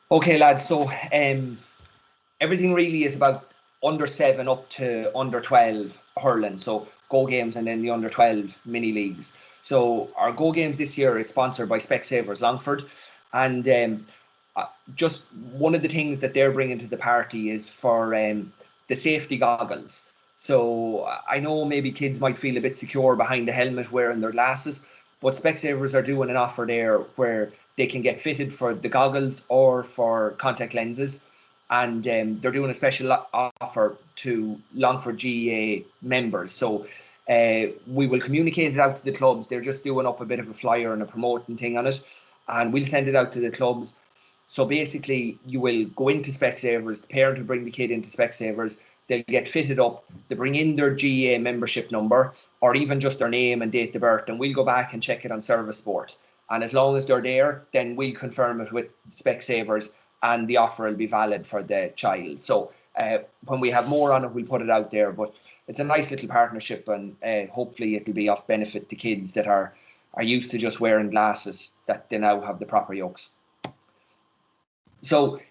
Okay, lads. So everything really is about under 7 up to under 12 hurling. So Go Games and then the under 12 mini leagues. So our Go Games this year is sponsored by Specsavers Longford, and uh, just one of the things that they're bringing to the party is for the safety goggles. So I know maybe kids might feel a bit secure behind the helmet wearing their glasses, but Specsavers are doing an offer there where they can get fitted for the goggles or for contact lenses, and they're doing a special offer to Longford GA members. So we will communicate it out to the clubs. They're just doing up a bit of a flyer and a promoting thing on it, and we'll send it out to the clubs. So basically, you will go into Specsavers, the parent will bring the kid into Specsavers, they'll get fitted up, they bring in their GA membership number or even just their name and date of birth, and we'll go back and check it on Service Sport. And as long as they're there, then we'll confirm it with Specsavers and the offer will be valid for the child. So when we have more on it, we'll put it out there. But it's a nice little partnership, and hopefully it'll be of benefit to kids that are used to just wearing glasses, that they now have the proper yokes. So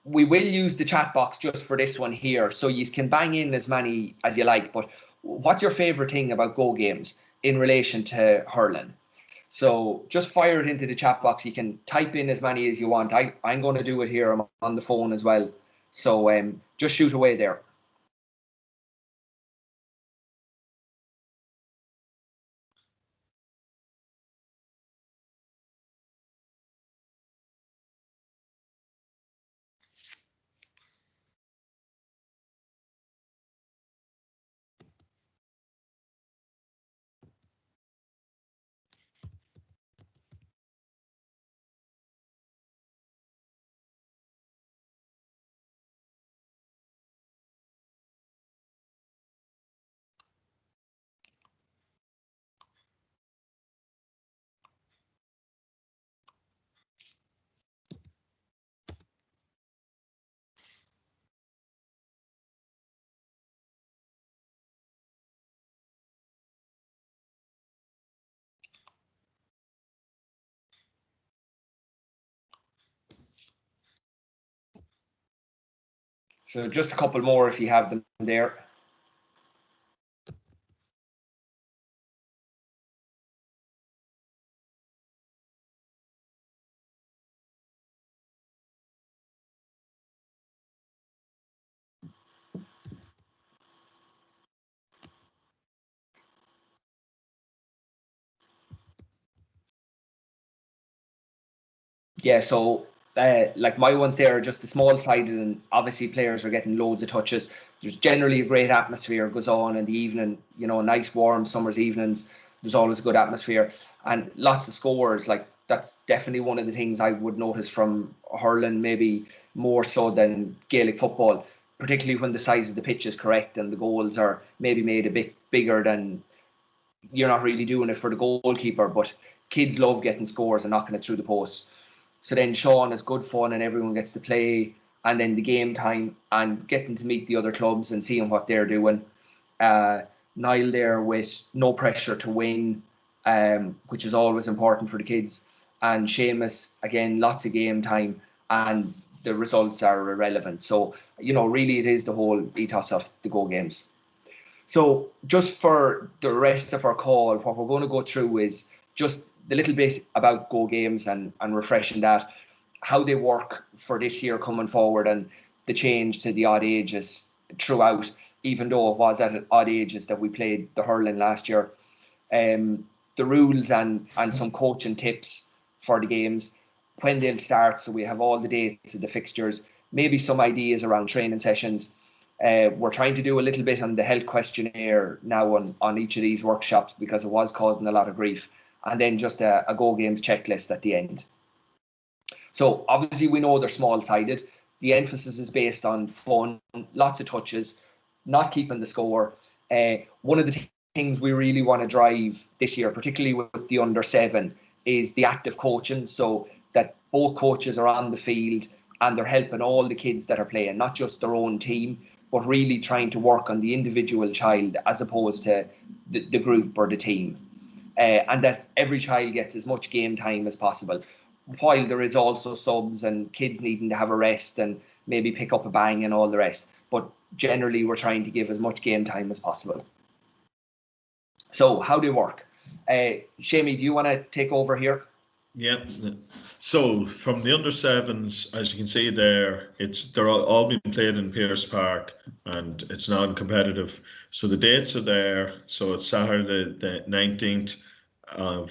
we will use the chat box just for this one here, so you can bang in as many as you like. But what's your favourite thing about Go Games in relation to hurling? So just fire it into the chat box. You can type in as many as you want. I'm going to do it here. I'm on the phone as well. So just shoot away there. So just a couple more if you have them there. Yeah, so like my ones there are just the small sided, and obviously players are getting loads of touches. There's generally a great atmosphere goes on in the evening, nice warm summer's evenings. There's always a good atmosphere and lots of scores. Like that's definitely one of the things I would notice from hurling, maybe more so than Gaelic football, particularly when the size of the pitch is correct and the goals are maybe made a bit bigger than, you're not really doing it for the goalkeeper, but kids love getting scores and knocking it through the post. So then Sean is good fun and everyone gets to play, and then the game time and getting to meet the other clubs and seeing what they're doing. Uh, Niall there with no pressure to win, which is always important for the kids. And Seamus, again, lots of game time and the results are irrelevant. So, really it is the whole ethos of the Go Games. So just for the rest of our call, what we're going to go through is just a little bit about Go Games and refreshing that, how they work for this year coming forward, and the change to the odd ages throughout, even though it was at odd ages that we played the hurling last year. The rules and some coaching tips for the games, when they'll start. So we have all the dates of the fixtures, maybe some ideas around training sessions. We're trying to do a little bit on the health questionnaire now on each of these workshops because it was causing a lot of grief. And then just a Go Games checklist at the end. So obviously we know they're small-sided. The emphasis is based on fun, lots of touches, not keeping the score. One of the things we really want to drive this year, particularly with the under 7, is the active coaching. So that both coaches are on the field and they're helping all the kids that are playing, not just their own team, but really trying to work on the individual child as opposed to the group or the team. And that every child gets as much game time as possible. while there is also subs and kids needing to have a rest and maybe pick up a bang and all the rest. But generally, we're trying to give as much game time as possible. So how do you work? Shamey, do you want to take over here? Yeah. So from the under sevens, as you can see there, they're all being played in Pierce Park, and it's non-competitive. So the dates are there. So it's Saturday the 19th of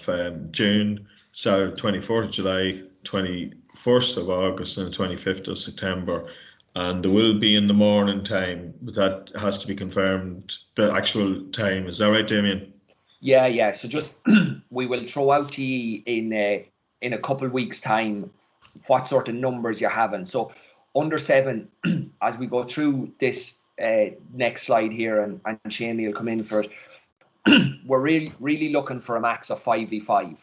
June, Saturday 24th of July, 21st of August, and the 25th of September. And there will be in the morning time, but that has to be confirmed. The actual time, is that right, Damien? Yeah. So just we will throw out to you in a couple of weeks' time what sort of numbers you're having. So under 7, as we go through this next slide here, and Shamey will come in for it. We're really looking for a max of 5v5.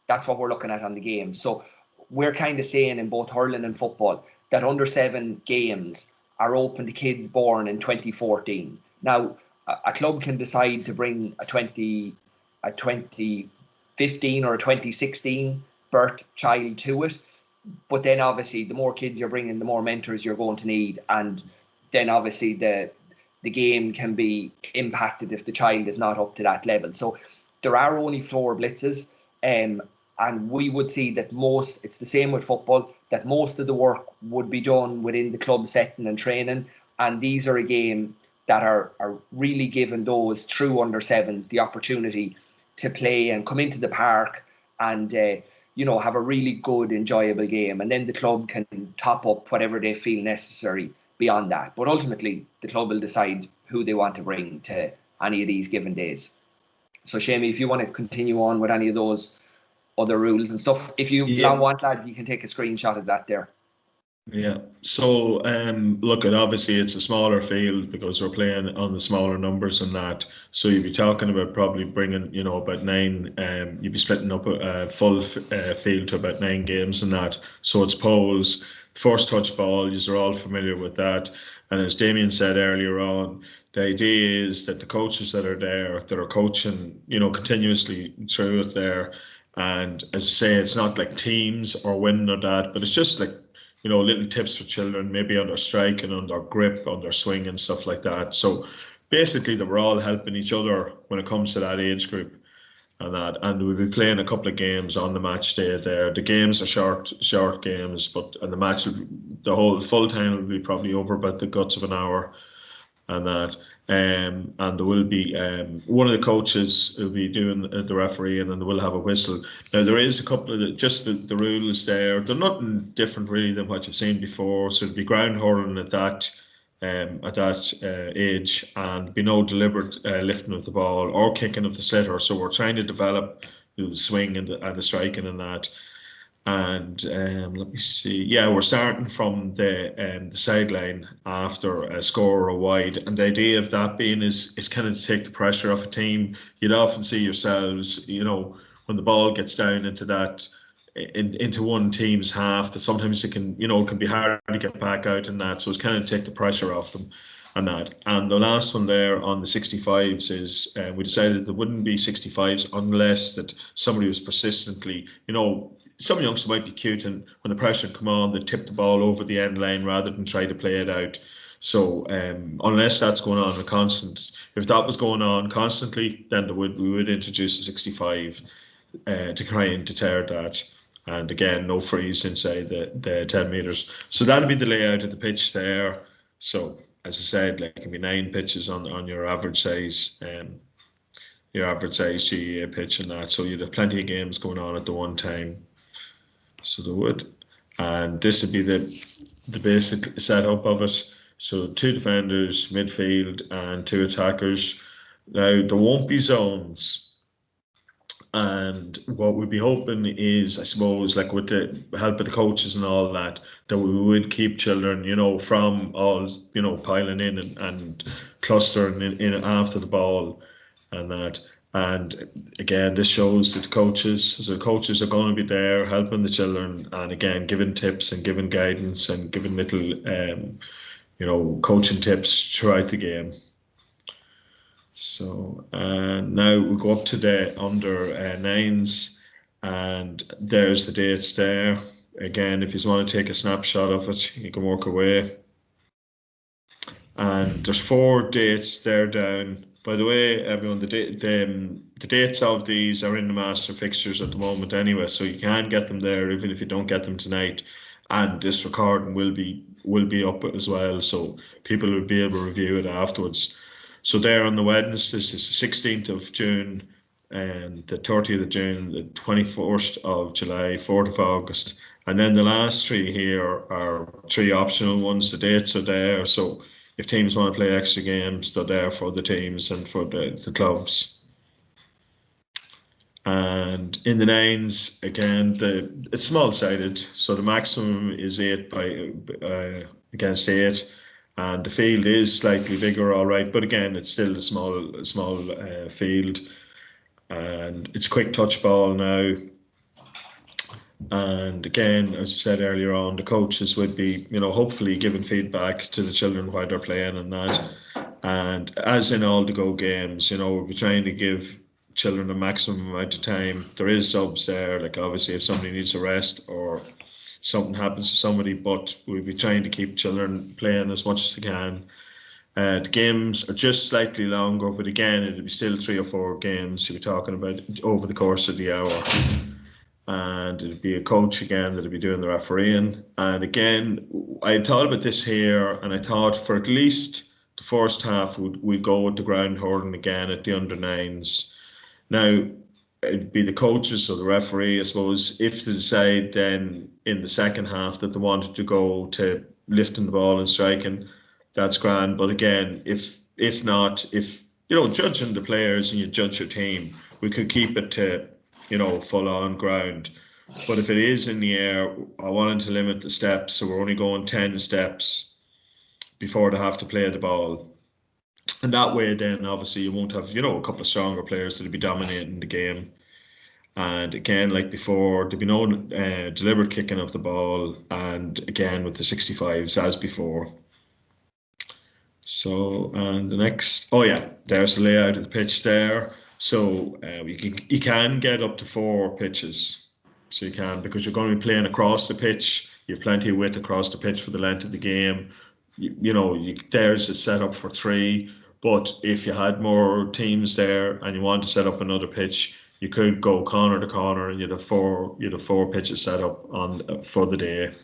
That's what we're looking at on the game. So we're kind of saying in both hurling and football that under 7 games are open to kids born in 2014. Now, a club can decide to bring a 2015 or a 2016 birth child to it, but then obviously the more kids you're bringing, the more mentors you're going to need, and then obviously the game can be impacted if the child is not up to that level. So there are only 4 blitzes, and we would see that it's the same with football, that most of the work would be done within the club setting and training, and these are a game that are really giving those true under 7s the opportunity to play and come into the park and have a really good, enjoyable game. And then the club can top up whatever they feel necessary beyond that. But ultimately, the club will decide who they want to bring to any of these given days. So, Shamey, if you want to continue on with any of those other rules and stuff, if you want, lads, you can take a screenshot of that there. Yeah. So, look, obviously it's a smaller field because we're playing on the smaller numbers and that. So you'd be talking about probably bringing, about 9. You'd be splitting up a full field to about 9 games and that. So it's poles, first touch ball. You're all familiar with that. And as Damien said earlier on, the idea is that the coaches that are there, that are coaching, continuously through it there. And as I say, it's not like teams or winning or that, but it's just like, little tips for children, maybe on their strike and on their grip, on their swing and stuff like that. So basically, they were all helping each other when it comes to that age group and that. And we'll be playing a couple of games on the match day there. The games are short games, and the whole full time will be probably over about the guts of an hour and that. And there will be one of the coaches who will be doing the referee, and then they will have a whistle. Now there is a couple of the rules there. They're nothing different really than what you've seen before. So it'll be ground hurling at that age, and be no deliberate lifting of the ball or kicking of the sliotar. So we're trying to develop the swing and the striking and that. And let me see. Yeah, we're starting from the sideline after a score or a wide, and the idea of that being is kind of to take the pressure off a team. You'd often see yourselves, when the ball gets down into that into one team's half, that sometimes it can be hard to get back out in that. So it's kind of take the pressure off them and that. And the last one there on the 65s is we decided there wouldn't be 65s unless that somebody was persistently, some youngsters might be cute, and when the pressure come on, they tip the ball over the end line rather than try to play it out. So unless that's going on a constant, if that was going on constantly, then we would introduce a 65 to try and deter that. And again, no freeze inside the 10 metres. So that'll be the layout of the pitch there. So as I said, like it can be 9 pitches on your average size. GAA pitch and that. So you'd have plenty of games going on at the one time. So there would, and this would be the basic setup of it. So 2 defenders, midfield, and 2 attackers. Now there won't be zones, and what we'd be hoping is, I suppose, like with the help of the coaches and all that, that we would keep children, from all piling in and clustering in after the ball, and that. And again, this shows that the coaches are going to be there helping the children, and again, giving tips and giving guidance and giving little, coaching tips throughout the game. So now we'll go up to the under 9s, And there's the dates there. Again, if you want to take a snapshot of it, you can work away. And there's 4 dates there down. By the way, everyone, the dates of these are in the master fixtures at the moment anyway, so you can get them there even if you don't get them tonight. And this recording will be up as well, so people will be able to review it afterwards. So there on the Wednesday, this is the 16th of June, and the 30th of June, the 21st of July, 4th of August. And then the last 3 here are 3 optional ones. The dates are there, so if teams want to play extra games, they're there for the teams and for the clubs. And in the nines, again, it's small-sided, so the maximum is 8 against 8, and the field is slightly bigger, all right, but again, it's still a small field, and it's quick touch ball now. And again, as I said earlier on, the coaches would be, hopefully giving feedback to the children while they're playing and that. And as in all the Go games, we'll be trying to give children the maximum amount of time. There is subs there, like obviously if somebody needs a rest or something happens to somebody, but we'll be trying to keep children playing as much as they can. The games are just slightly longer, but again, it'll be still 3 or 4 games you'll be talking about over the course of the hour. And it'd be a coach again that'd be doing the refereeing. And again, I thought about this here, and I thought for at least the first half we'd go with the ground hurling again at the under 9s. Now it'd be the coaches or the referee, I suppose, if they decide then in the second half that they wanted to go to lifting the ball and striking, that's grand. But again, if not, judging the players and you judge your team, we could keep it to full on ground. But if it is in the air, I wanted to limit the steps, so we're only going 10 steps before they have to play the ball. And that way then obviously you won't have, a couple of stronger players that'll be dominating the game. And again, like before, there'll be no deliberate kicking of the ball, and again with the 65s as before. So, and the next, there's the layout of the pitch there. So you can get up to 4 pitches. So you can, because you're going to be playing across the pitch. You have plenty of width across the pitch for the length of the game. There's a setup for 3. But if you had more teams there and you want to set up another pitch, you could go corner to corner, and you'd have 4 pitches set up for the day.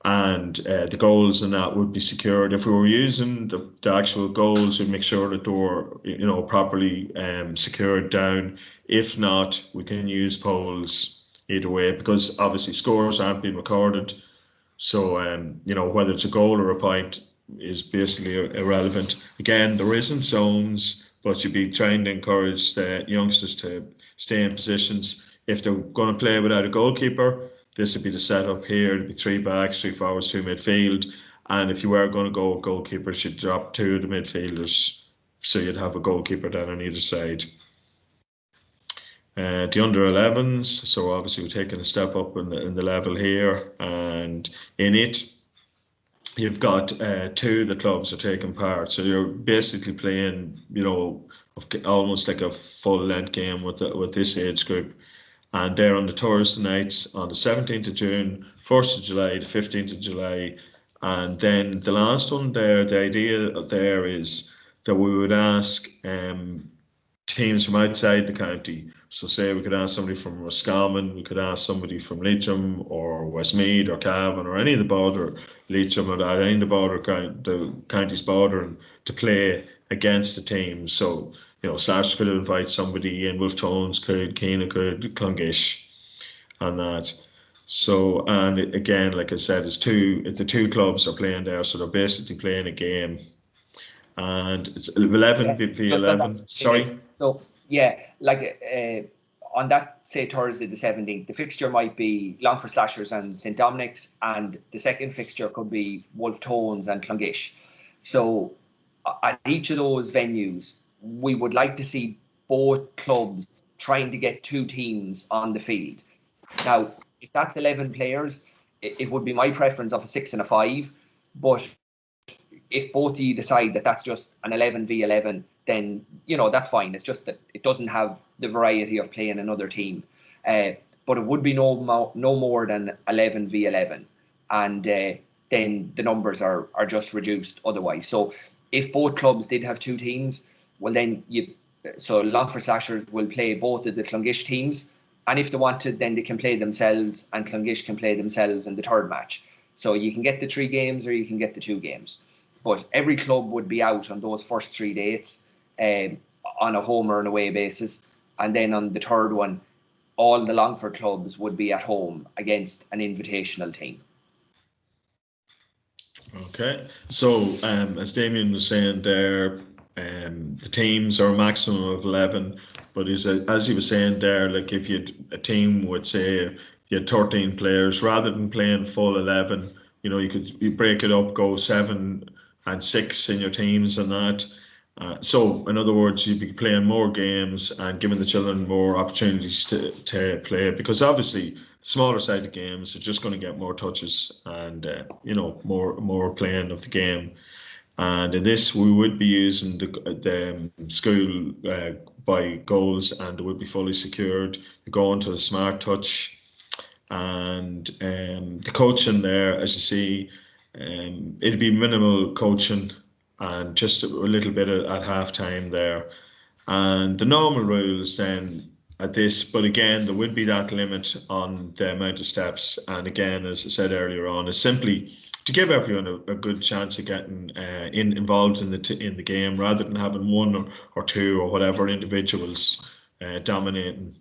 And the goals and that would be secured. If we were using the actual goals, we'd make sure that they were, properly secured down. If not, we can use poles either way, because obviously scores aren't being recorded. So, whether it's a goal or a point is basically irrelevant. Again, there isn't zones, but you'd be trying to encourage the youngsters to stay in positions. If they're going to play without a goalkeeper, this would be the setup here. It'd be 3 backs, 3 forwards, 2 midfield. And if you were going to go with goalkeepers, you'd drop 2 of the midfielders. So you'd have a goalkeeper down on either side. The under 11s, so obviously we're taking a step up in the level here. And in it, you've got 2 of the clubs are taking part. So you're basically playing, almost like a full length game with this age group. And they're on the Thursday nights on the 17th of June, 1st of July, the 15th of July. And then the last one there, the idea there is that we would ask teams from outside the county. So say we could ask somebody from Roscommon, we could ask somebody from Leitrim or Westmeath or Cavan or any of the border, Leitrim or any of the border, the counties bordering, to play against the team. So Slash could invite somebody in, Wolf Tones could, Keena could, Clongish, and that. So, and again, like I said, the 2 clubs are playing there, so they're basically playing a game. And it's 11 v 11. Sorry? So, on that, say, Thursday the 17th, the fixture might be Longford Slashers and St Dominic's, and the second fixture could be Wolf Tones and Clongish. So, at each of those venues, we would like to see both clubs trying to get 2 teams on the field. Now, if that's 11 players, it would be my preference of a 6 and a 5. But if both of you decide that that's just an 11 v 11, then, that's fine. It's just that it doesn't have the variety of playing another team. But it would be no more than 11v11, and then the numbers are just reduced otherwise. So if both clubs did have two teams, well then so Longford Slashers will play both of the Clongish teams, and if they wanted, then they can play themselves, and Clongish can play themselves in the third match. So you can get the 3 games or you can get the 2 games. But every club would be out on those first 3 dates on a home or an away basis. And then on the third one, all the Longford clubs would be at home against an invitational team. Okay. So as Damien was saying there, the teams are a maximum of 11. But as he was saying there, like if a team would say you had 13 players, rather than playing full 11, you break it up, go 7 and 6 in your teams and that. So in other words, you'd be playing more games and giving the children more opportunities to play, because obviously smaller sided games are just going to get more touches and more playing of the game. And in this, we would be using the school by goals, and it would be fully secured. You go into a smart touch, and the coaching there, as you see, it'd be minimal coaching and just a little bit at half time there. And the normal rules then at this, but again, there would be that limit on the amount of steps. And again, as I said earlier on, is simply to give everyone a good chance of getting involved in the game, rather than having one or two or whatever individuals dominating.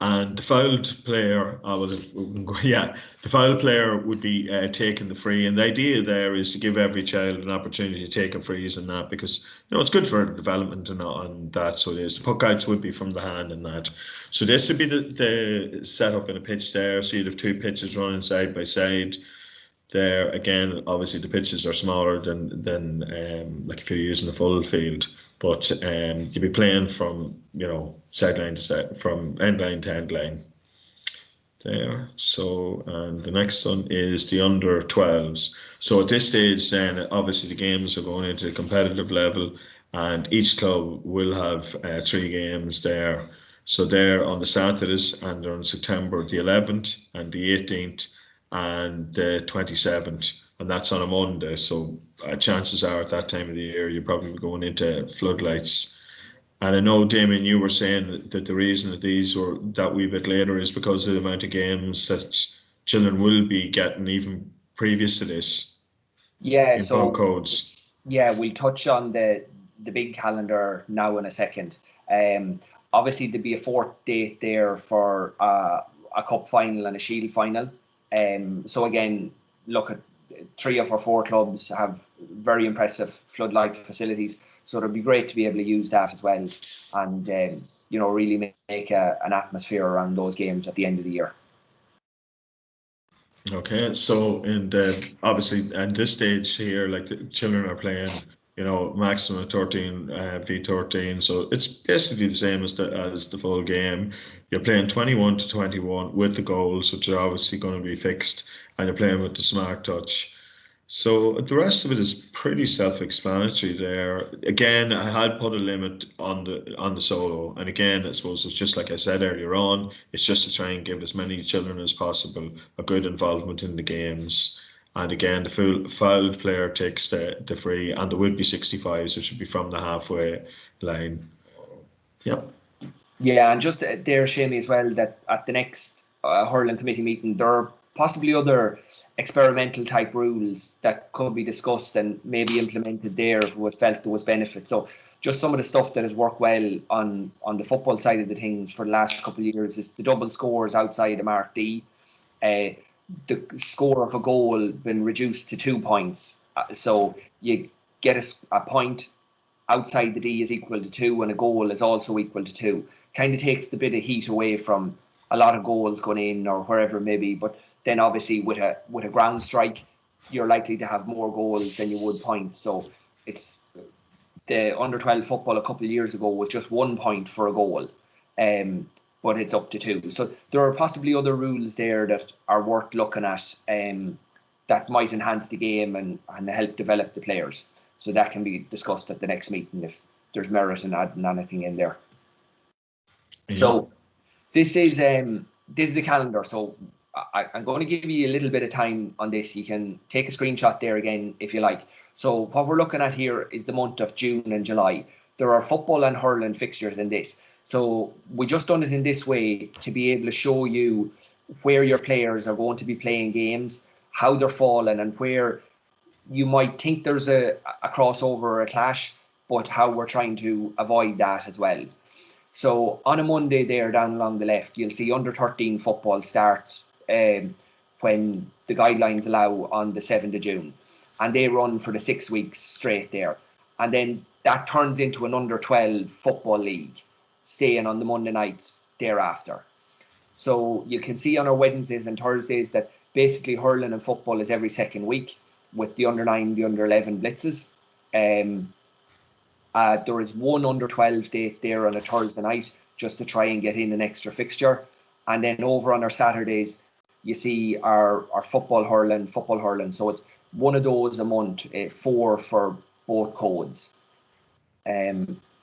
And the fouled player, the fouled player would be taking the free. And the idea there is to give every child an opportunity to take a freeze and that, because it's good for development and that. So it is. The puck outs would be from the hand and that. So this would be the setup in a pitch there. So you'd have 2 pitches running side by side. There again, obviously the pitches are smaller than like if you're using a full field, but you'll be playing from sideline to side, from end line to end line. There. So and the next one is the under 12s. So at this stage, then obviously the games are going into a competitive level, and each club will have 3 games there. So they're on the Saturdays, and they're on September the 11th and the 18th. And the 27th, and that's on a Monday. So chances are at that time of the year, you're probably going into floodlights. And I know, Damien, you were saying that the reason that these were that wee bit later is because of the amount of games that children will be getting even previous to this. Yeah, in both codes. Yeah, we'll touch on the big calendar now in a second. Obviously, there'd be a 4th date there for a cup final and a shield final. So again, look at 3 of our 4 clubs have very impressive floodlight facilities. So it'd be great to be able to use that as well, and really make an atmosphere around those games at the end of the year. Okay, so obviously at this stage here, like the children are playing, maximum 13 v13, so it's basically the same as the full game. You're playing 21 to 21 with the goals, which are obviously going to be fixed, and you're playing with the smart touch. So the rest of it is pretty self-explanatory there. Again, I had put a limit on the solo, and again, I suppose it's just like I said earlier on. It's just to try and give as many children as possible a good involvement in the games. And again, the fouled player takes the free, and there would be 65s, which would be from the halfway line. Yep. Yeah, and just there, Shamey, as well, that at the next hurling committee meeting, there are possibly other experimental type rules that could be discussed and maybe implemented there if it was felt there was benefit. So just some of the stuff that has worked well on the football side of the things for the last couple of years is the double scores outside of Mark D. The score of a goal been reduced to 2 points. So you get a point outside the D is equal to 2, and a goal is also equal to 2. Kind of takes the bit of heat away from a lot of goals going in or wherever it may be. But then obviously with a ground strike, you're likely to have more goals than you would points. So it's the under 12 football a couple of years ago was just 1 point for a goal, but it's up to 2. So there are possibly other rules there that are worth looking at, that might enhance the game and help develop the players. So that can be discussed at the next meeting if there's merit in adding anything in there. Yeah. So This is the calendar. So I'm going to give you a little bit of time on this. You can take a screenshot there again if you like. So what we're looking at here is the month of June and July. There are football and hurling fixtures in this. So we just done it in this way to be able to show you where your players are going to be playing games, how they're falling, and where you might think there's a crossover or a clash, but how we're trying to avoid that as well. So on a Monday there down along the left, you'll see under 13 football starts when the guidelines allow on the 7th of June. And they run for the 6 weeks straight there. And then that turns into an under 12 football league, staying on the Monday nights thereafter. So you can see on our Wednesdays and Thursdays that basically hurling and football is every second week with the under 9, the under 11 blitzes. There is one under 12 date there on a Thursday night just to try and get in an extra fixture. And then over on our Saturdays, you see our football hurling. So it's one of those a month, 4 for both codes.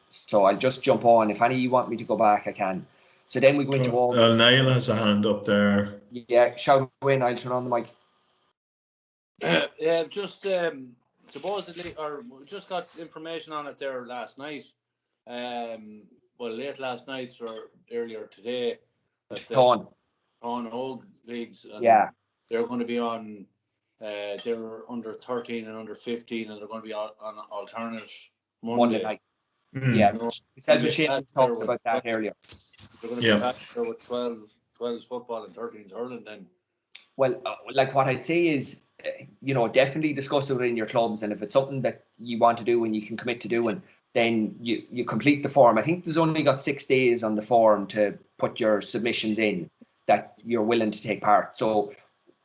So I'll just jump on. If any of you want me to go back, I can. So then we go into August. Niall has a hand up there. Yeah, shout in. I'll turn on the mic. Just supposedly, or just got information on it there last night. Late last night or earlier today. On old leagues. And yeah. They're going to be on. They're under 13 and under 15, and they're going to be on alternate Monday night. Yeah, Myself and Shane talked about that earlier. They're going to be faster with 12 football and 13 hurling then. Well, like what I'd say is, definitely discuss it in your clubs, and if it's something that you want to do and you can commit to doing, then you complete the form. I think there's only got 6 days on the form to put your submissions in that you're willing to take part. So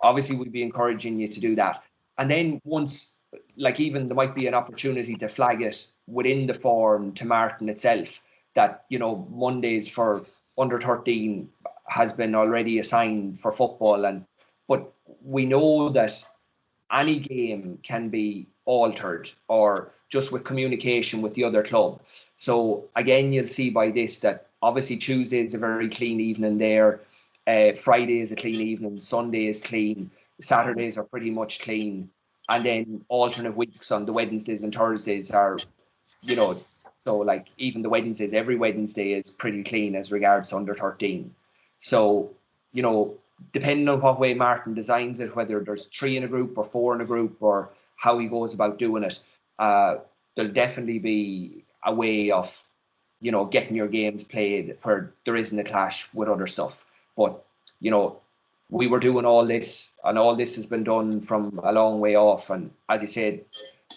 obviously we'd be encouraging you to do that. And then once, like, even there might be an opportunity to flag it within the form to Martin itself that, Mondays for under 13 has been already assigned for football. But we know that any game can be altered or just with communication with the other club. So again, you'll see by this that obviously Tuesday is a very clean evening there. Friday is a clean evening. Sunday is clean. Saturdays are pretty much clean. And then alternate weeks on the Wednesdays and Thursdays are, so like even the Wednesdays, every Wednesday is pretty clean as regards to under 13. So, depending on what way Martin designs it, whether there's 3 in a group or 4 in a group or how he goes about doing it, there'll definitely be a way of, getting your games played where there isn't a clash with other stuff. But, we were doing all this, and all this has been done from a long way off. And as you said,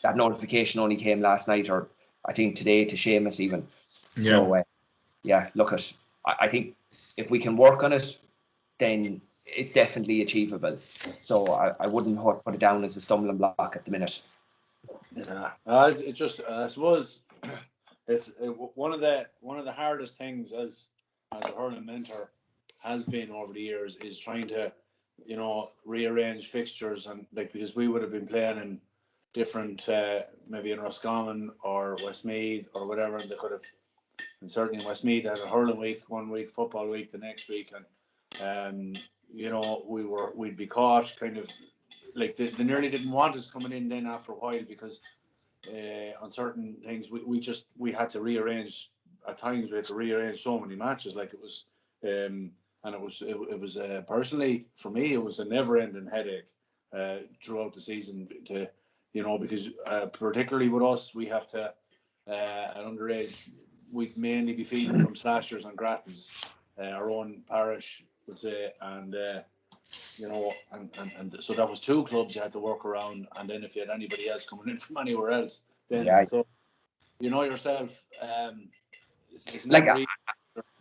that notification only came last night, or I think today, to Seamus even. Yeah. So, look, I think if we can work on it, then it's definitely achievable. So I wouldn't put it down as a stumbling block at the minute. Yeah, it just I suppose it's one of the hardest things as a hurling mentor has been over the years is trying to rearrange fixtures, and because we would have been playing in different maybe in Roscommon or Westmeath or whatever, and they could have, and certainly in Westmeath had a hurling week one week, football week the next week, and we'd be caught kind of like they nearly didn't want us coming in then after a while because on certain things we had to rearrange. At times we had to rearrange so many matches, like it was and it was personally for me it was a never-ending headache throughout the season to because particularly with us we have to at underage we'd mainly be feeding from slashers and grattans, our own parish would say, and and so that was 2 clubs you had to work around, and then if you had anybody else coming in from anywhere else, then so yourself, it's never easy.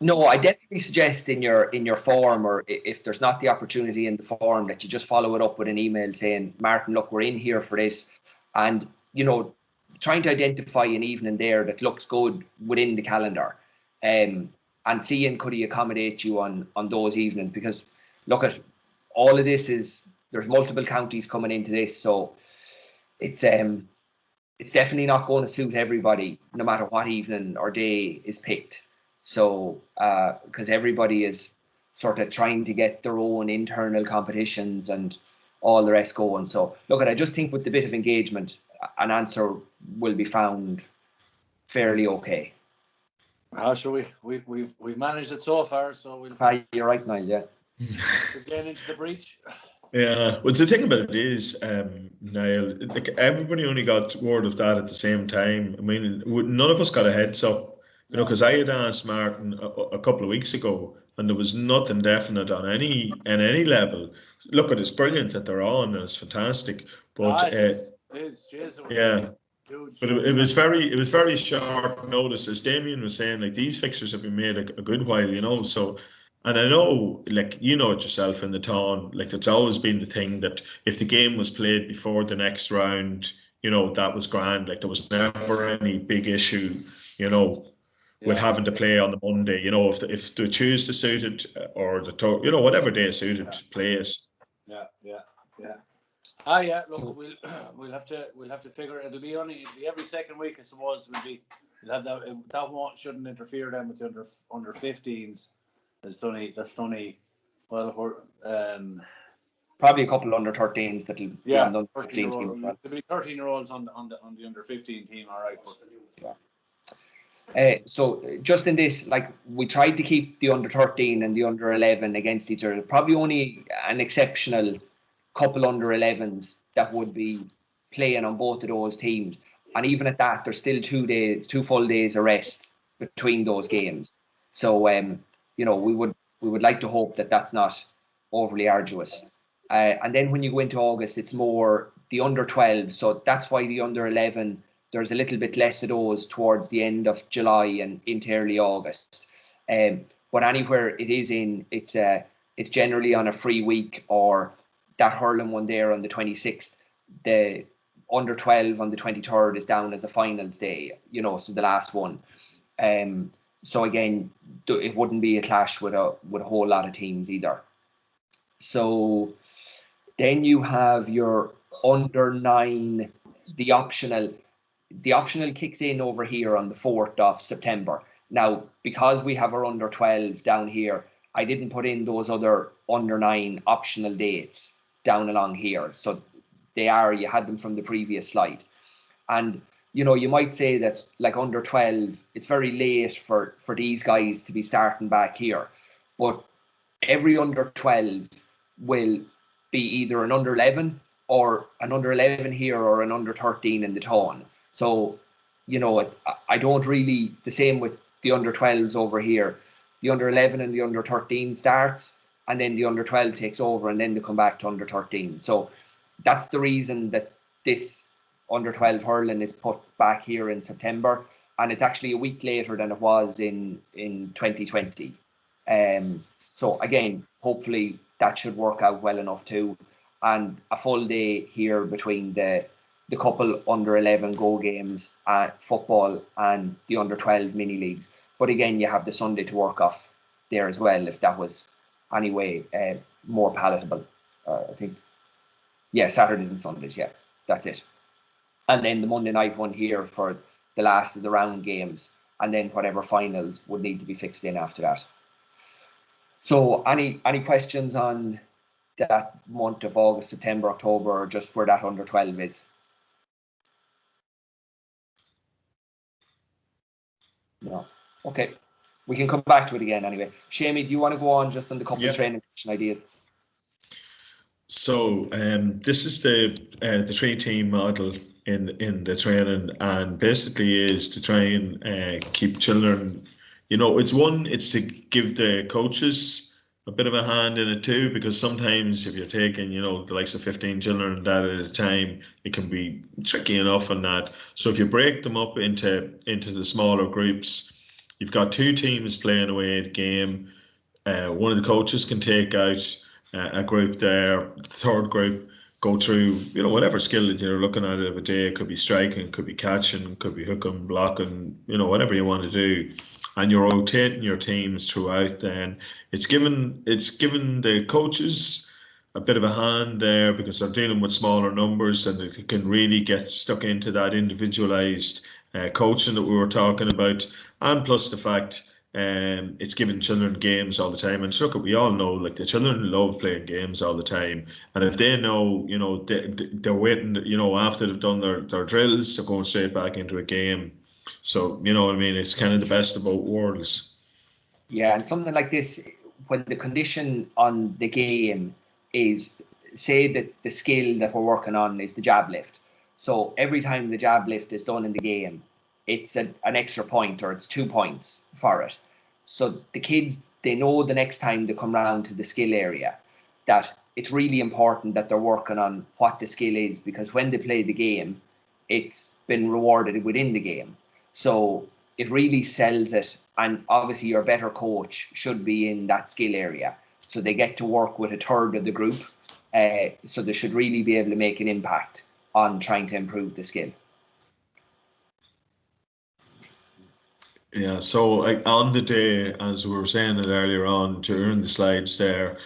No, I definitely suggest in your form, or if there's not the opportunity in the form, that you just follow it up with an email saying, Martin, look, we're in here for this, and trying to identify an evening there that looks good within the calendar, and seeing could he accommodate you on those evenings, because look at all of this is there's multiple counties coming into this, so it's definitely not going to suit everybody no matter what evening or day is picked. So because everybody is sort of trying to get their own internal competitions and all the rest going. So look, I just think with the bit of engagement, an answer will be found fairly okay. So we've managed it so far. So we'll. You're right, Niall. Yeah. We're getting into the breach. Yeah, well, the thing about it is, Niall, like everybody only got word of that at the same time. I mean, none of us got a heads up, because I had asked Martin a couple of weeks ago, and there was nothing definite on any level. Look, it's brilliant that they're on, and it's fantastic. But it is. Jason, yeah. huge. But it was very short notice, as Damien was saying. Like, these fixtures have been made a good while, So, and I know, like, you know it yourself in the town. Like, it's always been the thing that if the game was played before the next round, that was grand. Like, there was never any big issue, with having to play on the Monday. If the Tuesday suited or the whatever day suited, play it. Yeah. Look, we'll have to figure it. It'll be every second week, I suppose. We'll have that one shouldn't interfere then with the under 15s. That's only probably a couple under 13s that'll be on the under 15 team. There'll be 13-year-olds on the under 15 team. All right. So just in this, like, we tried to keep the under 13 and the under 11 against each other. Probably only an exceptional couple under 11s that would be playing on both of those teams, and even at that, there's still 2 full days of rest between those games. So we would like to hope that that's not overly arduous. And then when you go into August, it's more the under 12. So that's why the under 11, there's a little bit less of those towards the end of July and into early August. But anywhere it is it's generally on a free week, or that hurling one there on the 26th. The under 12 on the 23rd is down as a finals day, so the last one. So again, it wouldn't be a clash with a whole lot of teams either. So then you have your under 9, the optional kicks in over here on the 4th of September. Now, because we have our under 12 down here, I didn't put in those other under 9 optional dates down along here. So you had them from the previous slide. And, you might say that, like, under 12, it's very late for these guys to be starting back here. But every under 12 will be either an under 11 or an under 11 here or an under 13 in the town. So, I don't really, the same with the under 12s over here. The under 11 and the under 13 starts, and then the under 12 takes over, and then they come back to under 13. So that's the reason that this under 12 hurling is put back here in September, and it's actually a week later than it was in 2020. So again, hopefully that should work out well enough too, and a full day here between the couple under 11 go games at football and the under 12 mini leagues. But again, you have the Sunday to work off there as well, if that was anyway more palatable. I think, Saturdays and Sundays, that's it. And then the Monday night one here for the last of the round games, and then whatever finals would need to be fixed in after that. So any questions on that month of August, September, October, or just where that under 12 is? No. Okay. We can come back to it again anyway. Shamey, do you want to go on just on the couple of training session ideas? So this is the 3-team model in the training, and basically is to try and keep children, it's to give the coaches a bit of a hand in it too, because sometimes if you're taking, the likes of 15 children that at a time, it can be tricky enough on that. So if you break them up into the smaller groups, you've got 2 teams playing away at game. One of the coaches can take out a group there. The third group go through, whatever skill that you're looking at of a day. It could be striking, could be catching, could be hooking, blocking, whatever you want to do. And you're rotating your teams throughout. Then it's given the coaches a bit of a hand there, because they're dealing with smaller numbers, and they can really get stuck into that individualized coaching that we were talking about. And plus the fact It's giving children games all the time. And look, we all know, like, the children love playing games all the time. And if they know, they're waiting, after they've done their drills, they're going straight back into a game. So, you know what I mean? It's kind of the best of both worlds. Yeah, and something like this, when the condition on the game is, say that the skill that we're working on is the jab lift. So every time the jab lift is done in the game, it's an extra point, or it's 2 points for it. So the kids, they know the next time they come round to the skill area that it's really important that they're working on what the skill is, because when they play the game, it's been rewarded within the game. So it really sells it, and obviously your better coach should be in that skill area. So they get to work with a third of the group. So they should really be able to make an impact on trying to improve the skill. Yeah, so on the day, as we were saying it earlier on during the slides there,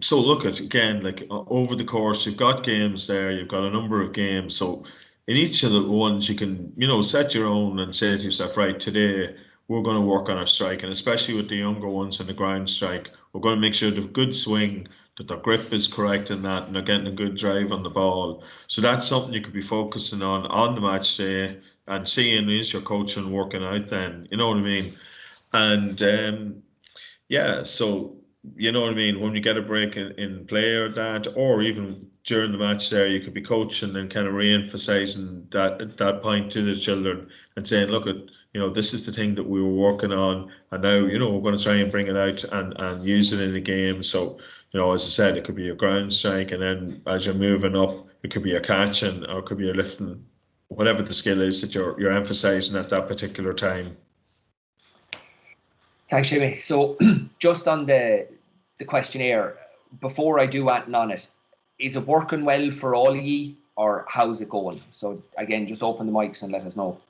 so look at, again, like, over the course, you've got games there, you've got a number of games. So in each of the ones, you can, set your own and say to yourself, right, today we're going to work on our strike, and especially with the younger ones in the ground strike, we're going to make sure they've good swing, that their grip is correct in that, and they're getting a good drive on the ball. So that's something you could be focusing on the match day, and seeing is your coaching working out then, you know what I mean? And yeah, so you know what I mean, when you get a break in play or that, or even during the match there, you could be coaching and kind of re-emphasizing that point to the children and saying, look, this is the thing that we were working on, and now, we're going to try and bring it out and use it in the game. So, as I said, it could be a ground strike, and then as you're moving up, it could be a catching, or it could be a lifting, whatever the skill is that you're emphasizing at that particular time. Thanks, Jimmy. So just on the questionnaire, before I do anything on it, is it working well for all of ye, or how's it going? So again, just open the mics and let us know.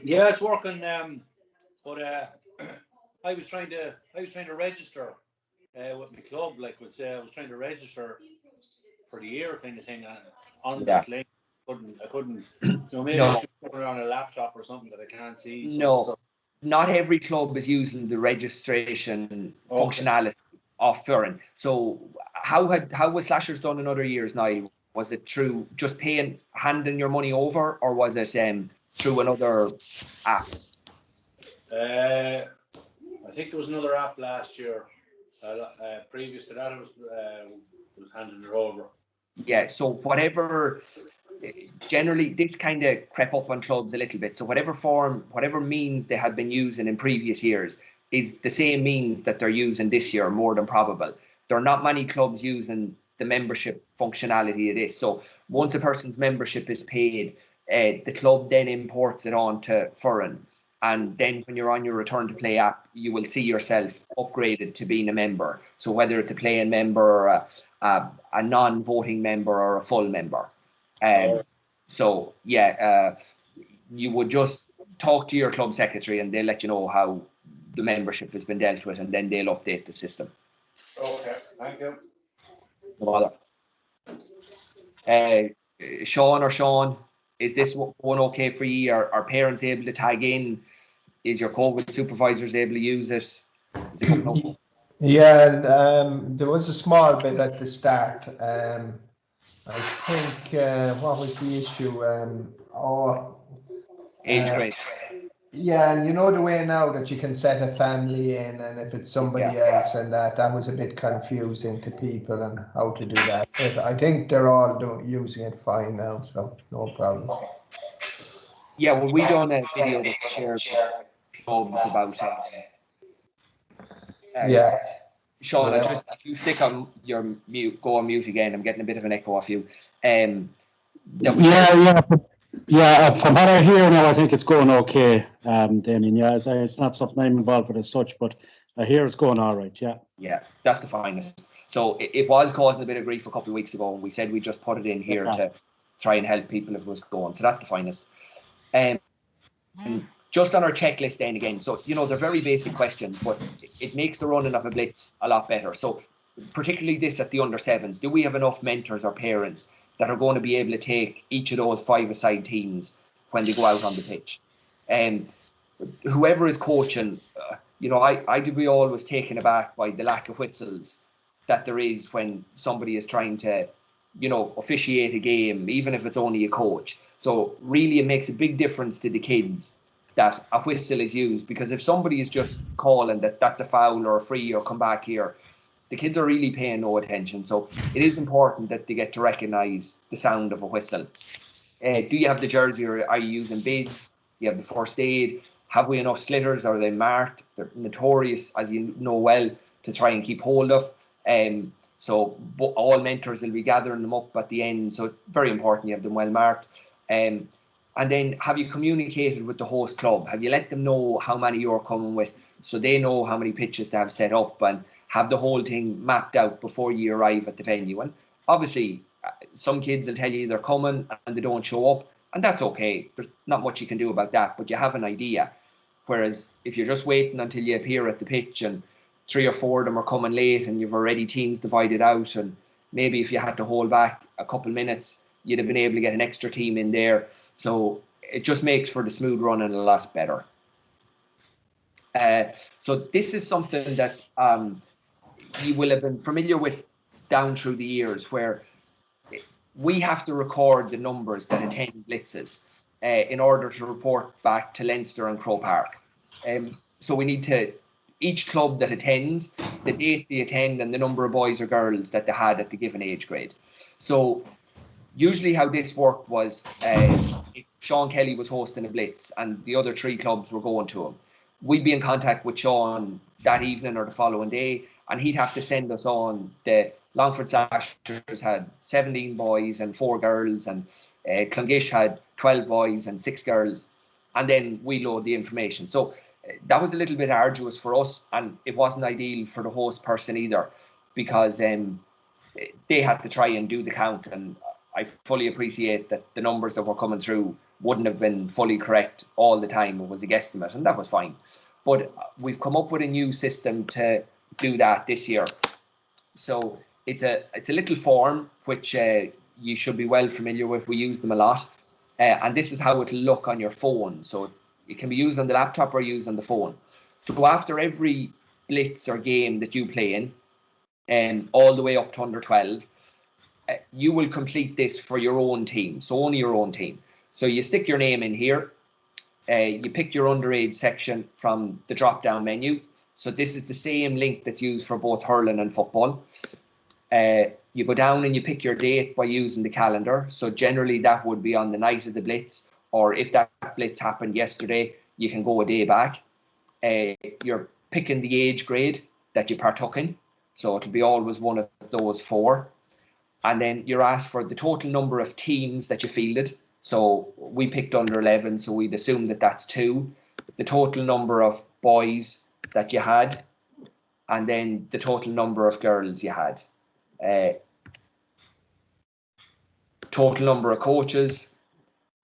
Yeah, it's working. But I was trying to register with my club. Like, I was trying to register for the year kind of thing on that link. I couldn't. Maybe I should put it on a laptop or something that I can't see. No, not every club is using the registration functionality of Hurling. So how was Slashers done in other years now? Was it through just handing your money over, or was it through another app? I think there was another app last year. Previous to that, it was handing it over. Yeah, so whatever, generally this kind of crept up on clubs a little bit. So whatever means they had been using in previous years is the same means that they're using this year, more than probable. There are not many clubs using the membership functionality of this. So once a person's membership is paid, the club then imports it onto Hurling. And then when you're on your return to play app, you will see yourself upgraded to being a member. So whether it's a playing member, or a non-voting member, or a full member. So yeah, you would just talk to your club secretary and they'll let you know how the membership has been dealt with, and then they'll update the system. Okay, thank you. No bother. Sean, is this one okay for you? Are parents able to tag in? Is your COVID supervisors able to use it? Is it coming up? Yeah, there was a small bit at the start. I think what was the issue? Age grade. Yeah, and you know the way now that you can set a family in, and if it's somebody else, and that was a bit confusing to people and how to do that. But I think they're all using it fine now, so no problem. Yeah, well, we done a video that shared clubs about yeah. Sean, if you stick on your mute, go on mute again. I'm getting a bit of an echo off you. From what I hear now, I think it's going okay, Damien. Yeah, it's not something I'm involved with as such, but I hear it's going all right. Yeah, that's the finest. So it was causing a bit of grief a couple of weeks ago, and we said we'd just put it in here to try and help people if it was going. So that's the finest. Just on our checklist then again, so they're very basic questions, but it makes the running of a blitz a lot better. So particularly this at the under sevens, do we have enough mentors or parents that are going to be able to take each of those 5-a-side teams when they go out on the pitch? And whoever is coaching, I do be always taken aback by the lack of whistles that there is when somebody is trying to, officiate a game, even if it's only a coach. So really it makes a big difference to the kids that a whistle is used, because if somebody is just calling that that's a foul or a free or come back here, the kids are really paying no attention. So it is important that they get to recognise the sound of a whistle. Do you have the jersey, or are you using bids? Do you have the first aid? Have we enough slitters? Are they marked? They're notorious, as you know well, to try and keep hold of. So all mentors will be gathering them up at the end. So it's very important you have them well marked. And then have you communicated with the host club? Have you let them know how many you're coming with, so they know how many pitches to have set up, and have the whole thing mapped out before you arrive at the venue? And obviously, some kids will tell you they're coming and they don't show up, and that's okay. There's not much you can do about that, but you have an idea. Whereas if you're just waiting until you appear at the pitch and 3 or 4 of them are coming late and you've already teams divided out, and maybe if you had to hold back a couple minutes, you'd have been able to get an extra team in there. So it just makes for the smooth running a lot better. So this is something that you will have been familiar with down through the years, where we have to record the numbers that attend blitzes in order to report back to Leinster and Croke Park. So we need to, each club that attends, the date they attend and the number of boys or girls that they had at the given age grade. So usually how this worked was if Sean Kelly was hosting a blitz and the other 3 clubs were going to him, we'd be in contact with Sean that evening or the following day, and he'd have to send us on the Longford Slashers had 17 boys and 4 girls, and Clongish had 12 boys and 6 girls, and then we load the information. So that was a little bit arduous for us, and it wasn't ideal for the host person either, because they had to try and do the count, and I fully appreciate that the numbers that were coming through wouldn't have been fully correct all the time. It was a guesstimate, and that was fine. But we've come up with a new system to do that this year. So it's a little form which you should be well familiar with. We use them a lot, and this is how it'll look on your phone. So it can be used on the laptop or used on the phone. So after every blitz or game that you play in, all the way up to under 12, you will complete this for your own team. So only your own team. So you stick your name in here. You pick your underage section from the drop-down menu. So this is the same link that's used for both hurling and football. You go down and you pick your date by using the calendar. So generally that would be on the night of the blitz, or if that blitz happened yesterday, you can go a day back. You're picking the age grade that you partook in. So it'll be always one of those 4. And then you're asked for the total number of teams that you fielded. So we picked under 11, so we'd assume that that's 2. The total number of boys that you had, and then the total number of girls you had. Total number of coaches.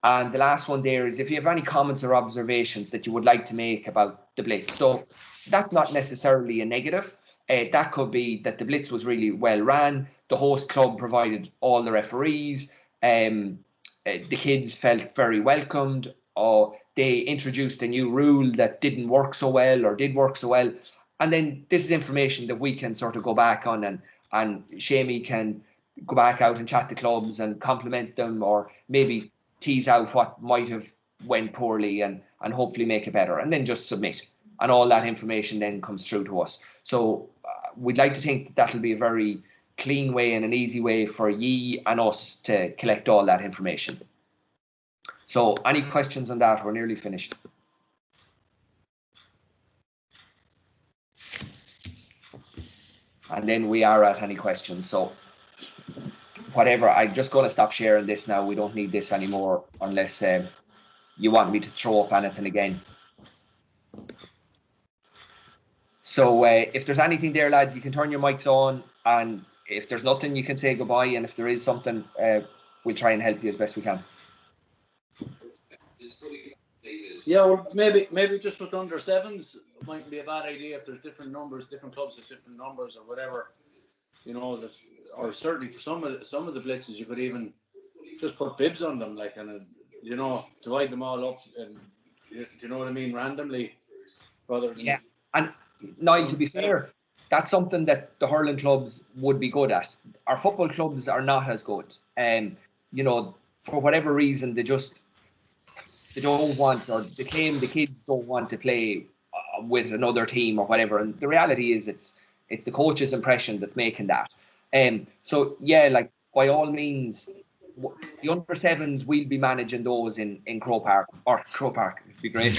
And the last one there is if you have any comments or observations that you would like to make about the blitz. So that's not necessarily a negative. That could be that the blitz was really well ran. The host club provided all the referees. The kids felt very welcomed, or they introduced a new rule that didn't work so well or did work so well. And then this is information that we can sort of go back on, and Shamey can go back out and chat to clubs and compliment them, or maybe tease out what might have went poorly and hopefully make it better, and then just submit. And all that information then comes through to us. So we'd like to think that'll be a very clean way and an easy way for ye and us to collect all that information. So any questions on that? We're nearly finished. And then we are at any questions. So whatever, I'm just going to stop sharing this now. We don't need this anymore unless you want me to throw up anything again. So if there's anything there, lads, you can turn your mics on, and if there's nothing, you can say goodbye, and if there is something, we'll try and help you as best we can. Yeah, well, maybe just with under sevens, it mightn't be a bad idea if there's different numbers, different clubs have different numbers or whatever. you know, that, or certainly for some of the blitzes, you could even just put bibs on them, like, and you know, divide them all up, and do you know what I mean, randomly, rather than And Niall, to be fair, that's something that the hurling clubs would be good at. Our football clubs are not as good, and you know, for whatever reason, they don't want, or they claim the kids don't want to play with another team or whatever. And the reality is, it's the coach's impression that's making that. So yeah, like by all means, the under sevens we'll be managing those in Crow Park, it'd be great.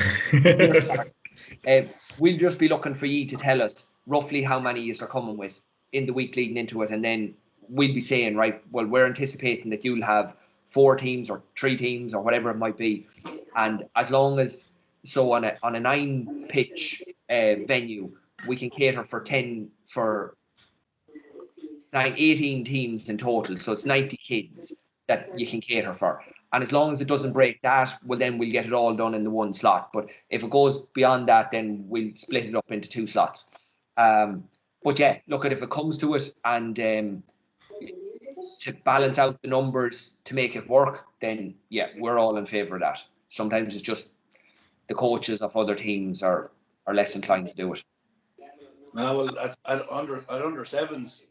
We'll just be looking for you to tell us roughly how many you're coming with in the week leading into it, and then we'll be saying, right, well, we're anticipating that you'll have 4 teams or 3 teams or whatever it might be, and as long as on a 9-pitch venue, we can cater for 18 teams in total, so it's 90 kids that you can cater for. And as long as it doesn't break that, well, then we'll get it all done in the one slot. But if it goes beyond that, then we'll split it up into 2 slots. But yeah, look, if it comes to it, and to balance out the numbers to make it work, then yeah, we're all in favour of that. Sometimes it's just the coaches of other teams are less inclined to do it. Well, at under sevens,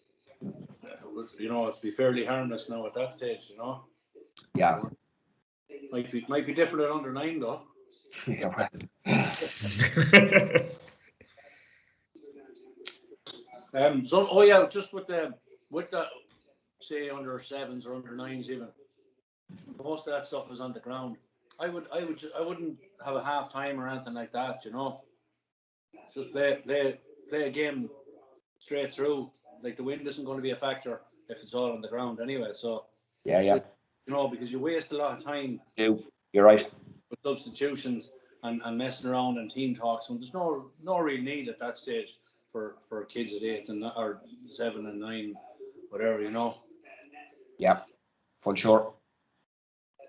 you know, it'd be fairly harmless now at that stage, you know. Yeah. Might be different at under 9 though. Yeah. Just with the say under sevens or under 9s, even most of that stuff is on the ground. I wouldn't have a half time or anything like that, you know. Just play a game straight through. Like, the wind isn't going to be a factor if it's all on the ground anyway. So Yeah. You know, because you waste a lot of time. You're right. With substitutions and messing around and team talks, and there's no real need at that stage for kids at 8 or 7 and 9, whatever, you know. Yeah, for sure.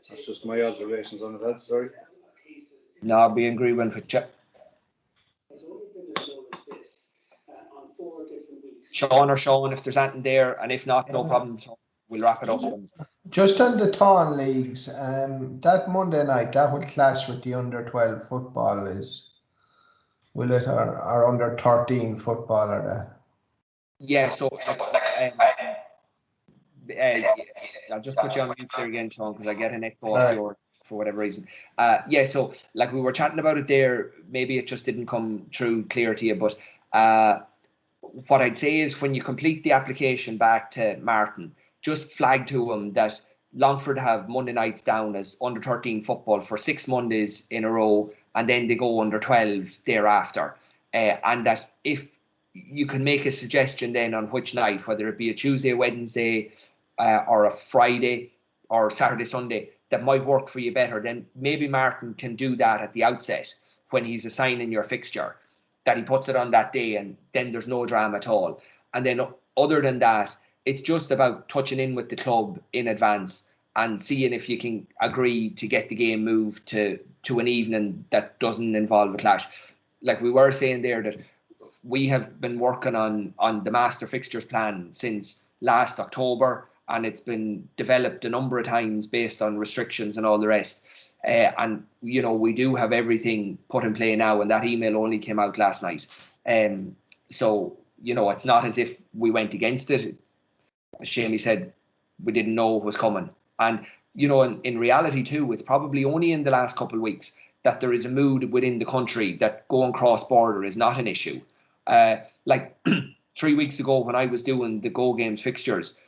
That's just my observations on that story. No, I'll be in agreement with you. Sean, if there's anything there, and if not, no problem. So we'll wrap it up. Just on the Tawn leagues, that Monday night, that will clash with the under 12 football, will it, or under 13 football, or that? Yeah, so I'll just put you on mute there again, Sean, because I get an echo off yours for whatever reason. Yeah, so like we were chatting about it there, maybe it just didn't come through clear to you, but what I'd say is, when you complete the application back to Martin, just flag to him that Longford have Monday nights down as under 13 football for 6 Mondays in a row, and then they go under 12 thereafter. And that if you can make a suggestion then on which night, whether it be a Tuesday, Wednesday, or a Friday or Saturday, Sunday, that might work for you better, then maybe Martin can do that at the outset when he's assigning your fixture, that he puts it on that day, and then there's no drama at all. And then other than that, it's just about touching in with the club in advance and seeing if you can agree to get the game moved to an evening that doesn't involve a clash. Like we were saying there, that we have been working on the master fixtures plan since last October, and it's been developed a number of times based on restrictions and all the rest. And, you know, we do have everything put in play now, and that email only came out last night. So, you know, it's not as if we went against it. As Shamey said, we didn't know it was coming. And, you know, in reality too, it's probably only in the last couple of weeks that there is a mood within the country that going cross-border is not an issue. Like 3 weeks ago when I was doing the Go Games fixtures,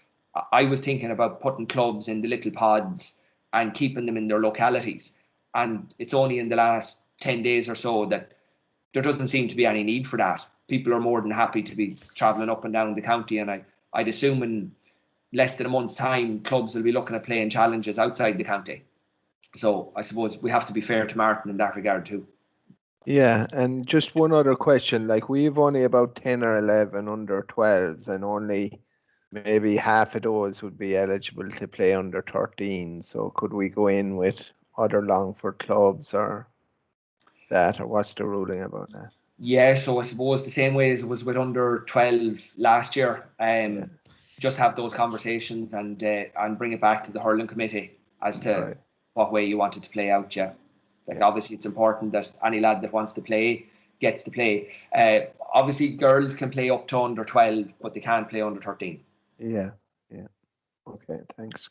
I was thinking about putting clubs in the little pods and keeping them in their localities. And it's only in the last 10 days or so that there doesn't seem to be any need for that. People are more than happy to be travelling up and down the county, and I'd assume in less than a month's time, clubs will be looking at playing challenges outside the county. So I suppose we have to be fair to Martin in that regard too. Yeah, and just one other question, like we've only about 10 or 11 under 12s, and only maybe half of those would be eligible to play under 13. So could we go in with other Longford clubs or that, or what's the ruling about that? Yeah, so I suppose the same way as it was with under 12 last year. just have those conversations and bring it back to the hurling committee as to what way you want it to play out. Yeah, like obviously it's important that any lad that wants to play gets to play. Obviously girls can play up to under 12, but they can't play under 13. Yeah. Okay, thanks.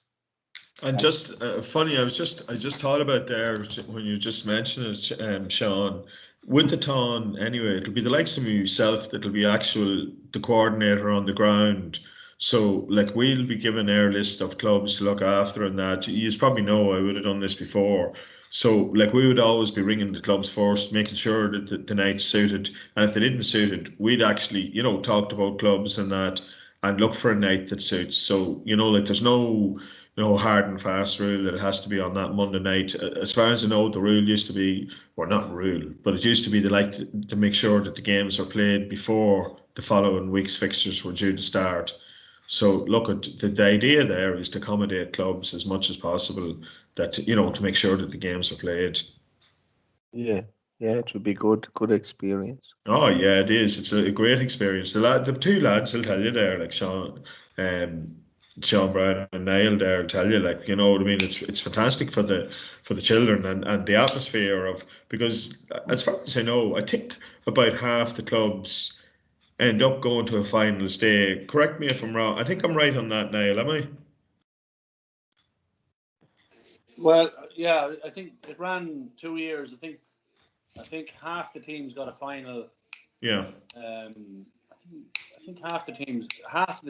And just funny, I just thought about there when you just mentioned it, Sean. With the town, anyway, it'll be the likes of yourself that'll be the coordinator on the ground. So, like, we'll be given our list of clubs to look after, and that you probably know I would have done this before. So, like, we would always be ringing the clubs first, making sure that the night suited, and if they didn't suit it, we'd actually, talked about clubs and that, and look for a night that suits. So, like, there's no hard and fast rule that it has to be on that Monday night. As far as I know, the rule used to be, well, not rule, but it used to be they like to make sure that the games are played before the following week's fixtures were due to start. So look, at the idea there is to accommodate clubs as much as possible, that to make sure that the games are played. Yeah, it would be good experience. Oh yeah, it is. It's a great experience. The two lads will tell you there, like Sean Brown and Niall there will tell you, like, you know what I mean. It's fantastic for the children and the atmosphere of, because as far as I know, I think about half the clubs end up going to a finals day. Correct me if I'm wrong. I think I'm right on that, Niall, am I? Well, yeah, I think it ran 2 years. I think half the teams got a final. Yeah. I think half the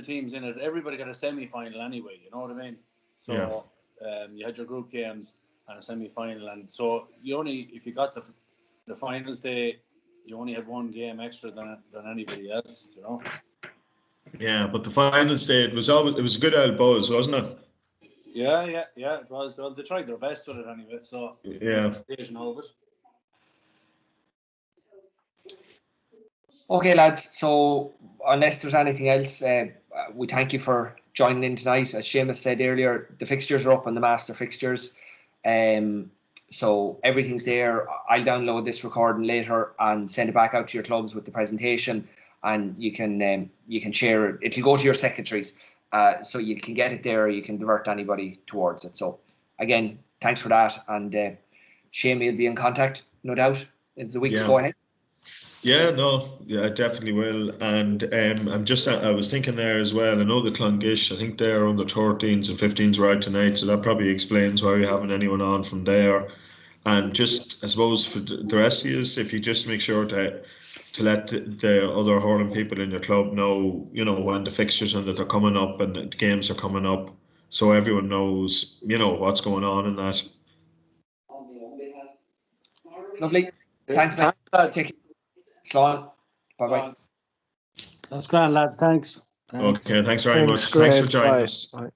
teams in it, everybody got a semi-final anyway. You know what I mean? So you had your group games and a semi-final, and so if you got the finals day, you only had one game extra than anybody else. You know. Yeah, but the finals day, it was a good old buzz, wasn't it? Yeah, it was. Well, they tried their best with it anyway. So yeah. Of it. Okay, lads. So unless there's anything else, we thank you for joining in tonight. As Seamus said earlier, the fixtures are up on the master fixtures. So everything's there. I'll download this recording later and send it back out to your clubs with the presentation, and you can share it. It'll go to your secretaries, so you can get it there, or you can divert anybody towards it. So again, thanks for that, and Seamus will be in contact, no doubt, as the weeks go ahead. Yeah, no, yeah, I definitely will. And I was thinking there as well. I know the Clongish, I think they're on the 13s and 15s right tonight, so that probably explains why we haven't anyone on from there. And just, I suppose, for the rest of you, if you just make sure to let the other hurling people in your club know, when the fixtures and that they're coming up and the games are coming up, so everyone knows, what's going on in that. Lovely. Thanks, man. Take it. Slán. Bye-bye. That's grand, lads. Thanks. Okay, thanks very much. Great. Thanks for joining Bye. us. Bye.